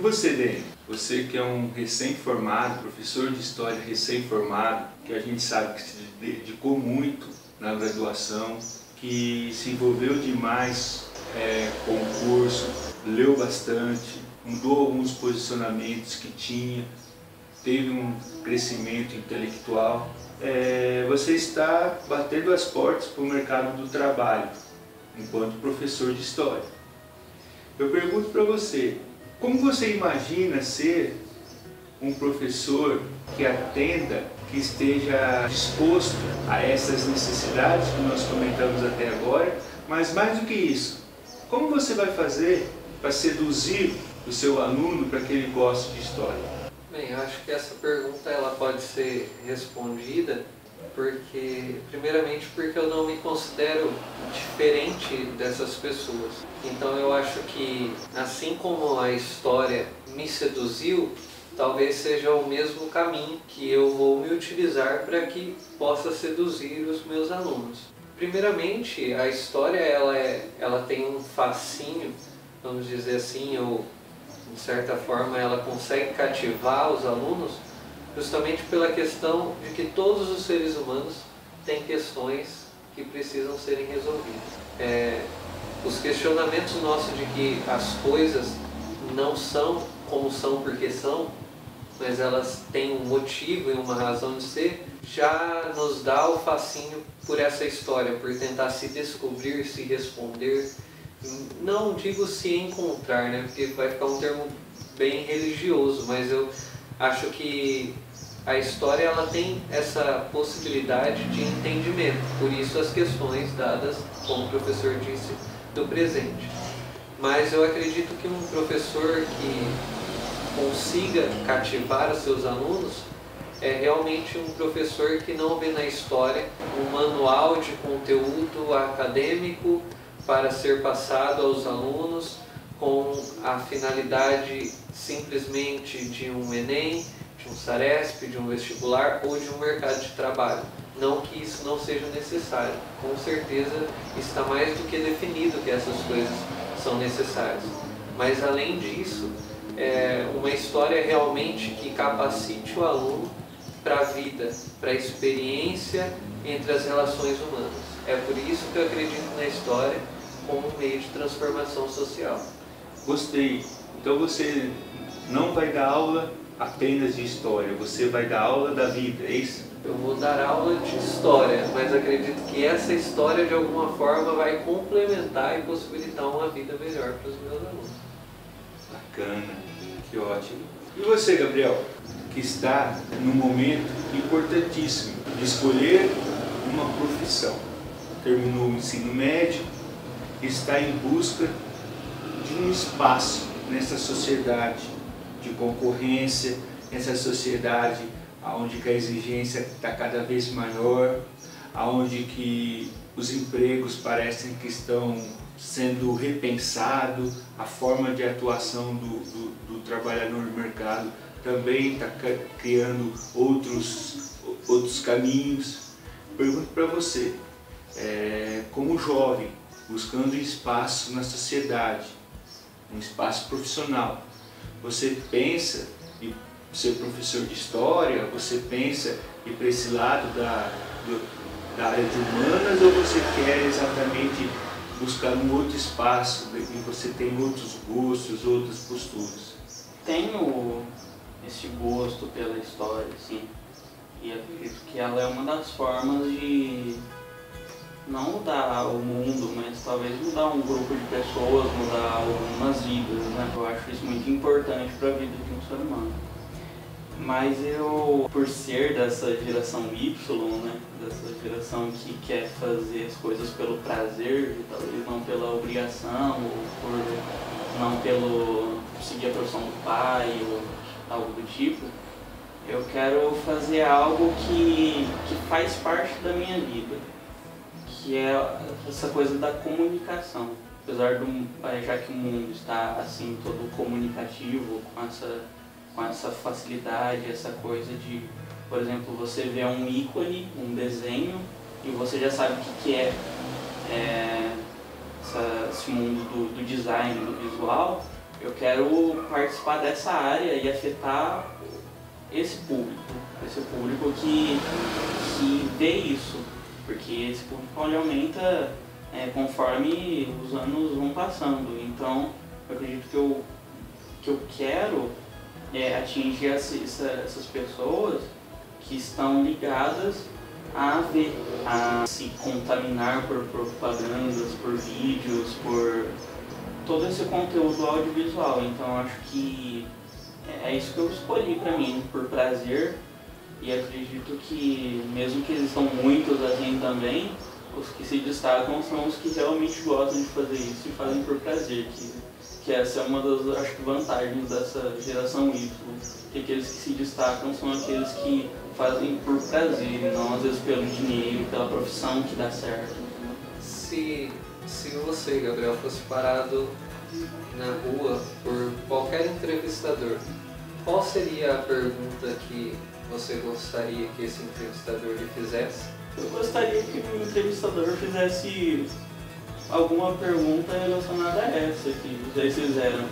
você, Dene? Você que é um recém-formado, professor de História recém-formado, que a gente sabe que se dedicou muito na graduação, que se envolveu demais com o curso, leu bastante, mudou alguns posicionamentos que tinha, teve um crescimento intelectual. Você está batendo as portas para o mercado do trabalho, enquanto professor de História. Eu pergunto para você, como você imagina ser um professor que atenda, que esteja disposto a essas necessidades que nós comentamos até agora, mas mais do que isso, como você vai fazer para seduzir o seu aluno para que ele goste de História? Bem, eu acho que essa pergunta ela pode ser respondida primeiramente porque eu não me considero diferente dessas pessoas. Então eu acho que, assim como a História me seduziu, talvez seja o mesmo caminho que eu vou me utilizar para que possa seduzir os meus alunos. Primeiramente, a História ela tem um fascínio, vamos dizer assim, ou de certa forma ela consegue cativar os alunos justamente pela questão de que todos os seres humanos têm questões que precisam serem resolvidas. Os questionamentos nossos de que as coisas não são como são porque são, mas elas têm um motivo e uma razão de ser, já nos dá o fascínio por essa história, por tentar se descobrir, se responder. Não digo se encontrar, né? Porque vai ficar um termo bem religioso, mas eu acho que a História ela tem essa possibilidade de entendimento, por isso as questões dadas, como o professor disse, do presente. Mas eu acredito que um professor que consiga cativar os seus alunos é realmente um professor que não vê na História um manual de conteúdo acadêmico para ser passado aos alunos com a finalidade simplesmente de um Enem, de um Saresp, de um vestibular ou de um mercado de trabalho. Não que isso não seja necessário, com certeza está mais do que definido que essas coisas são necessárias. Mas além disso, uma história realmente que capacite o aluno para a vida, para a experiência entre as relações humanas. É por isso que eu acredito na História como um meio de transformação social. Gostei. Então você não vai dar aula apenas de História, você vai dar aula da vida, é isso? Eu vou dar aula de História, mas acredito que essa história de alguma forma vai complementar e possibilitar uma vida melhor para os meus alunos. Bacana, que ótimo. E você, Gabriel, que está num momento importantíssimo de escolher uma profissão. Terminou o ensino médio, está em busca de um espaço nessa sociedade de concorrência, nessa sociedade onde a exigência está cada vez maior, onde que os empregos parecem que estão sendo repensados, a forma de atuação do trabalhador no mercado também está criando outros caminhos. Pergunto para você, como jovem, buscando espaço na sociedade, um espaço profissional, você pensa em ser professor de História, você pensa em ir para esse lado da área de humanas, ou você quer exatamente buscar um outro espaço e você tem outros gostos, outras posturas? Tenho esse gosto pela História, sim, e acredito que ela é uma das formas de não mudar o mundo, mas talvez mudar um grupo de pessoas, mudar algumas vidas, né? Eu acho isso muito importante para a vida de um ser humano. Mas eu, por ser dessa geração Y, né? Dessa geração que quer fazer as coisas pelo prazer, talvez não pela obrigação, ou não pelo seguir a profissão do pai, ou algo do tipo, eu quero fazer algo que faz parte da minha vida, que é essa coisa da comunicação. Apesar já que o mundo está assim todo comunicativo, com essa facilidade, essa coisa de, por exemplo, você vê um ícone, um desenho, e você já sabe o que é esse mundo do design, do visual, eu quero participar dessa área e afetar esse público que vê isso, porque esse público ele aumenta conforme os anos vão passando. Então eu acredito que eu quero atingir essas pessoas que estão ligadas a ver, a se contaminar por propagandas, por vídeos, por todo esse conteúdo audiovisual. Então eu acho que é isso que eu escolhi para mim, por prazer, e acredito que mesmo que existam muitos assim também, os que se destacam são os que realmente gostam de fazer isso e fazem por prazer, que essa é uma das, acho que, vantagens dessa geração Y, que aqueles que se destacam são aqueles que fazem por prazer e não às vezes pelo dinheiro, pela profissão que dá certo. Se você, Gabriel, fosse parado na rua por qualquer entrevistador, qual seria a pergunta que você gostaria que esse entrevistador lhe fizesse? Eu gostaria que o entrevistador fizesse alguma pergunta relacionada a essa que vocês fizeram,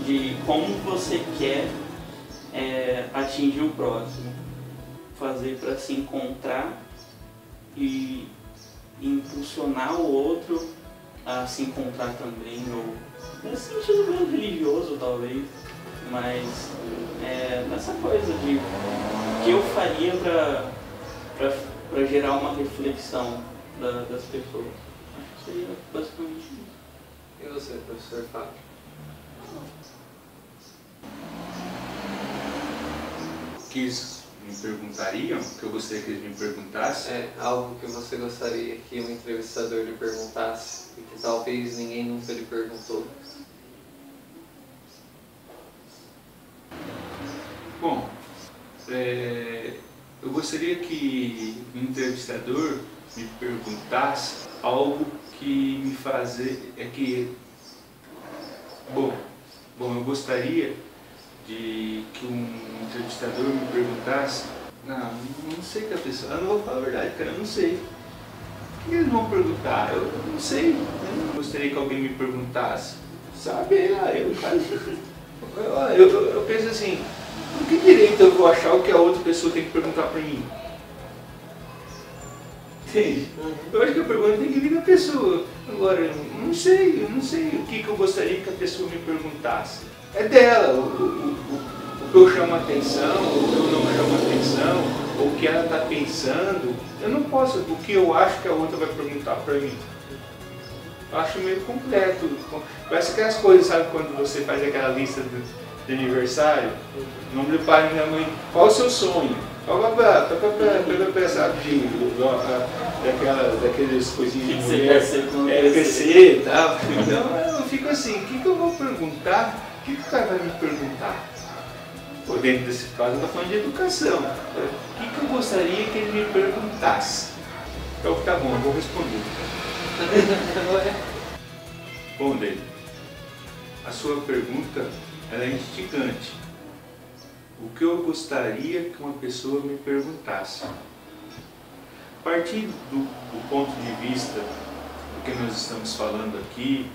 de como você quer atingir o próximo, fazer para se encontrar e impulsionar o outro a se encontrar também, ou nesse sentido meio religioso talvez, mas nessa coisa de o que eu faria para gerar uma reflexão das pessoas. Acho que seria basicamente isso. E você, professor Fábio? Que eles me perguntariam, que eu gostaria que eles me perguntassem. Algo que você gostaria que um entrevistador lhe perguntasse e que talvez ninguém nunca lhe perguntou. Bom, eu gostaria que o entrevistador me perguntasse algo que me fazer eu gostaria que um entrevistador me perguntasse, não sei que a pessoa, eu não vou falar a verdade, cara, eu não sei. O que eles vão perguntar? Eu não sei. Eu gostaria que alguém me perguntasse. Sabe lá, eu penso assim, por que direito eu vou achar o que a outra pessoa tem que perguntar pra mim? Entende? Eu acho que a pergunta tem que vir da pessoa. Agora, eu não sei o que eu gostaria que a pessoa me perguntasse. É dela, o que eu chamo a atenção, o que eu não chamo a atenção, ou o que ela está pensando. Eu não posso, o que eu acho que a outra vai perguntar para mim. Eu acho meio completo. Parece aquelas coisas, sabe, quando você faz aquela lista de aniversário, nome do pai e minha mãe, qual o seu sonho? Daquelas coisinhas de mulher, crescer e tal. Então eu fico assim, o que eu vou perguntar? O que o cara vai me perguntar? Por dentro desse caso eu estou falando de educação. O que eu gostaria que ele me perguntasse? Então tá bom, eu vou responder. Bom, Dele, a sua pergunta ela é instigante. O que eu gostaria que uma pessoa me perguntasse? A partir do ponto de vista do que nós estamos falando aqui,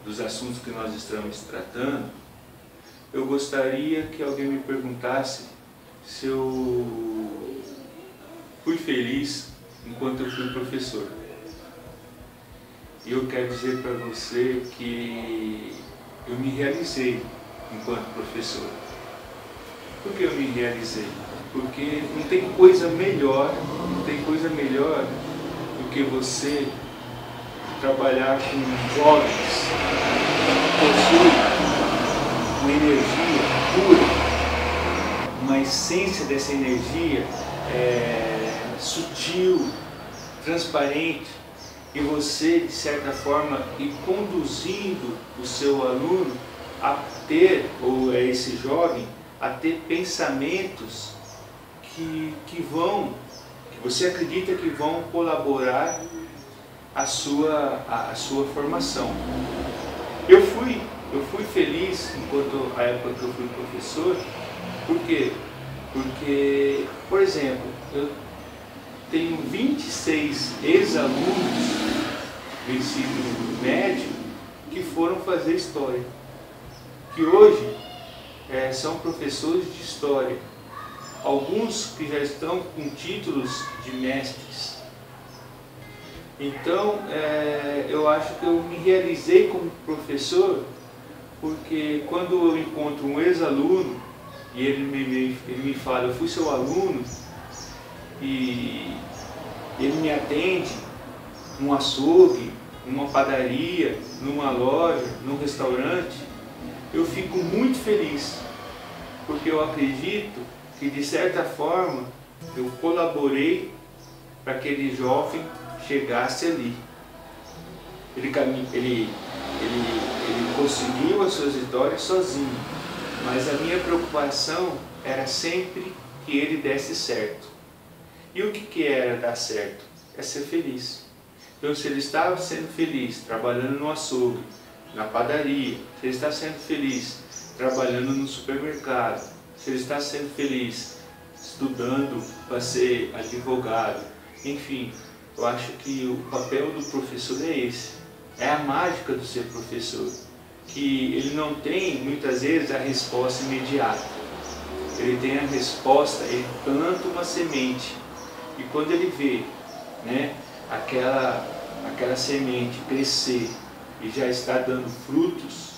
dos assuntos que nós estamos tratando, eu gostaria que alguém me perguntasse se eu fui feliz enquanto eu fui professor. E eu quero dizer para você que eu me realizei enquanto professor. Por que eu me realizei? Porque não tem coisa melhor do que você trabalhar com jovens que possuem uma energia pura, uma essência dessa energia sutil, transparente, e você, de certa forma, ir conduzindo o seu aluno a ter, ou esse jovem, a ter pensamentos que você acredita que vão colaborar a sua formação. Eu fui feliz enquanto a época que eu fui professor. Por quê? Porque, por exemplo, eu tenho 26 ex-alunos do ensino médio que foram fazer história. que hoje são professores de história. Alguns que já estão com títulos de mestres. Então, eu acho que eu me realizei como professor, porque quando eu encontro um ex-aluno e ele me fala, eu fui seu aluno, e ele me atende num açougue, numa padaria, numa loja, num restaurante, eu fico muito feliz, porque eu acredito que de certa forma eu colaborei para que aquele jovem chegasse ali. Ele conseguiu as suas vitórias sozinho, mas a minha preocupação era sempre que ele desse certo. E o que era dar certo? É ser feliz. Então, se ele estava sendo feliz trabalhando no açougue, na padaria, se ele está sendo feliz trabalhando no supermercado, se ele está sendo feliz estudando para ser advogado, enfim, eu acho que o papel do professor é esse. É a mágica do ser professor, que ele não tem muitas vezes a resposta imediata. Ele tem a resposta, ele planta uma semente, e quando ele vê, né, aquela semente crescer e já está dando frutos,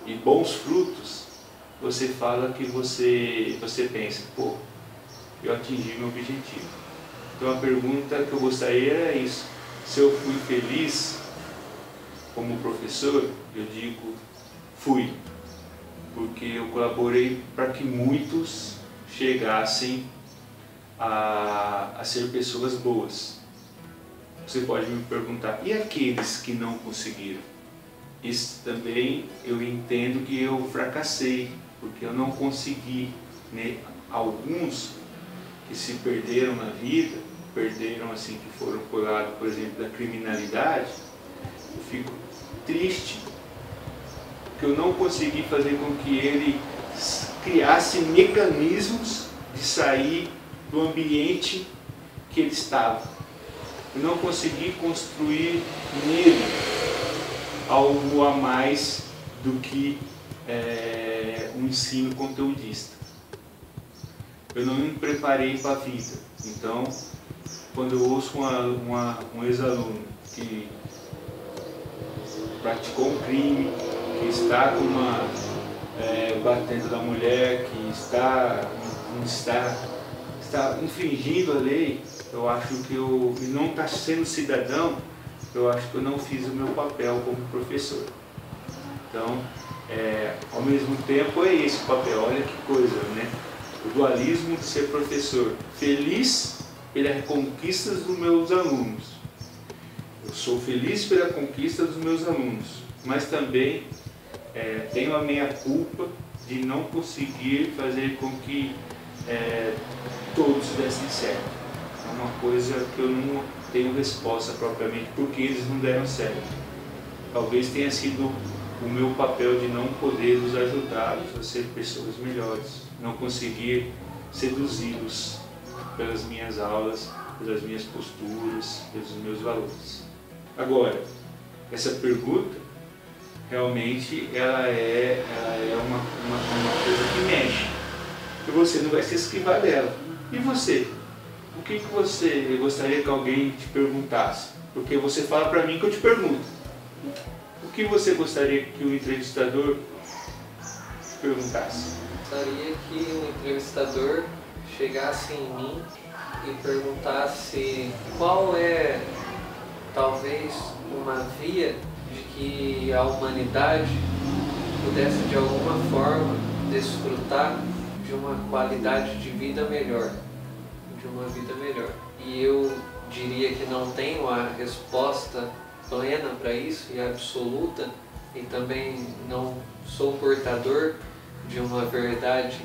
e bons frutos, você fala que você pensa, pô, eu atingi meu objetivo. Então a pergunta que eu gostaria era isso: se eu fui feliz como professor, eu digo, fui, porque eu colaborei para que muitos chegassem a ser pessoas boas. Você pode me perguntar, e aqueles que não conseguiram? Isso também eu entendo que eu fracassei, porque eu não consegui, né? Alguns que se perderam na vida, perderam assim, que foram colados, por exemplo, da criminalidade, eu fico triste, porque eu não consegui fazer com que ele criasse mecanismos de sair do ambiente que ele estava. Eu não consegui construir nele algo a mais do que um ensino conteudista. Eu não me preparei para a vida. Então, quando eu ouço um ex-aluno que praticou um crime, que está batendo na mulher, que está infringindo a lei, eu acho que e não está sendo cidadão, eu acho que eu não fiz o meu papel como professor. Então, ao mesmo tempo é esse o papel, olha que coisa, né? O dualismo de ser professor, feliz pelas conquistas dos meus alunos. Eu sou feliz pela conquista dos meus alunos, mas também tenho a minha culpa de não conseguir fazer com que todos dessem certo. É uma coisa que eu não tenho resposta propriamente, porque eles não deram certo. Talvez tenha sido o meu papel de não poder os ajudá-los a ser pessoas melhores, não conseguir seduzi-los pelas minhas aulas, pelas minhas posturas, pelos meus valores. Agora, essa pergunta realmente ela é uma coisa que mexe, e você não vai se esquivar dela. E você? O que você gostaria que alguém te perguntasse? Porque você fala para mim que eu te pergunto. O que você gostaria que o entrevistador te perguntasse? Gostaria que o entrevistador chegasse em mim e perguntasse qual é, talvez, uma via de que a humanidade pudesse de alguma forma desfrutar de uma qualidade de vida melhor, de uma vida melhor. E eu diria que não tenho a resposta plena para isso e absoluta, e também não sou portador de uma verdade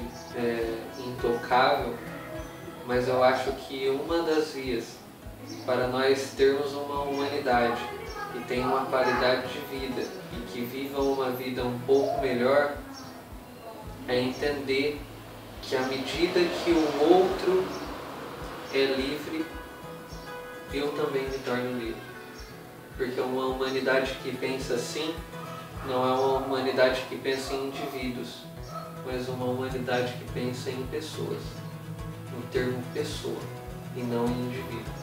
intocável, mas eu acho que uma das vias para nós termos uma humanidade que tenha uma qualidade de vida e que viva uma vida um pouco melhor é entender que à medida que o outro é livre, eu também me torno livre. Porque uma humanidade que pensa assim não é uma humanidade que pensa em indivíduos, mas uma humanidade que pensa em pessoas, no termo pessoa e não em indivíduo.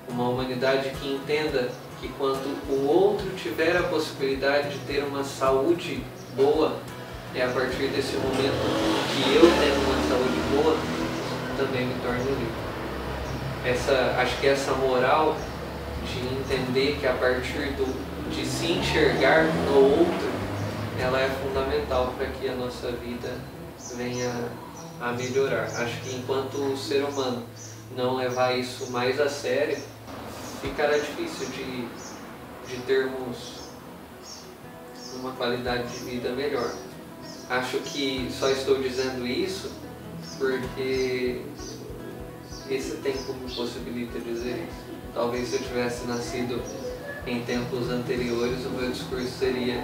Uma humanidade que entenda que quando o outro tiver a possibilidade de ter uma saúde boa, é a partir desse momento que eu tendo uma saúde boa, também me torno livre. Acho que essa moral de entender que a partir de se enxergar no outro, ela é fundamental para que a nossa vida venha a melhorar. Acho que enquanto ser humano não levar isso mais a sério, ficará difícil de termos uma qualidade de vida melhor. Acho que só estou dizendo isso porque esse tempo me possibilita dizer isso. Talvez se eu tivesse nascido em tempos anteriores, o meu discurso seria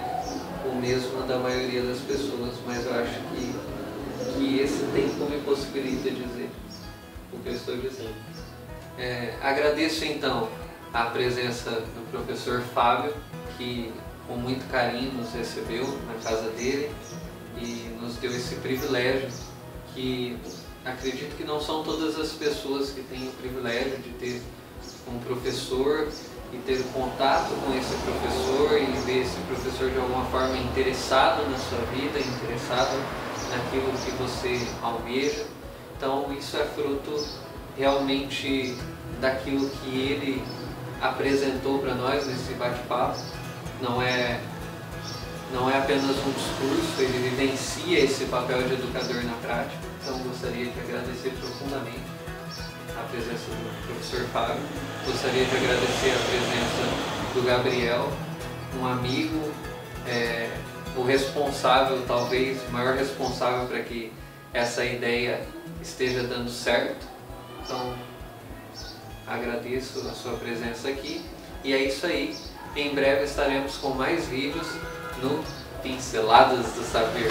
o mesmo da maioria das pessoas, mas eu acho que esse tempo me possibilita dizer o que eu estou dizendo. Agradeço então a presença do professor Fábio, que com muito carinho nos recebeu na casa dele e nos deu esse privilégio, que acredito que não são todas as pessoas que têm o privilégio de ter um professor e ter contato com esse professor e ver esse professor de alguma forma interessado na sua vida, interessado naquilo que você almeja. Então isso é fruto realmente daquilo que ele apresentou para nós nesse bate-papo. Não é apenas um discurso, ele vivencia esse papel de educador na prática. Então gostaria de agradecer profundamente a presença do professor Fábio. Gostaria de agradecer a presença do Gabriel, um amigo, o responsável, talvez o maior responsável para que essa ideia esteja dando certo. Então agradeço a sua presença aqui e é isso aí. Em breve estaremos com mais vídeos no Pinceladas do Saber.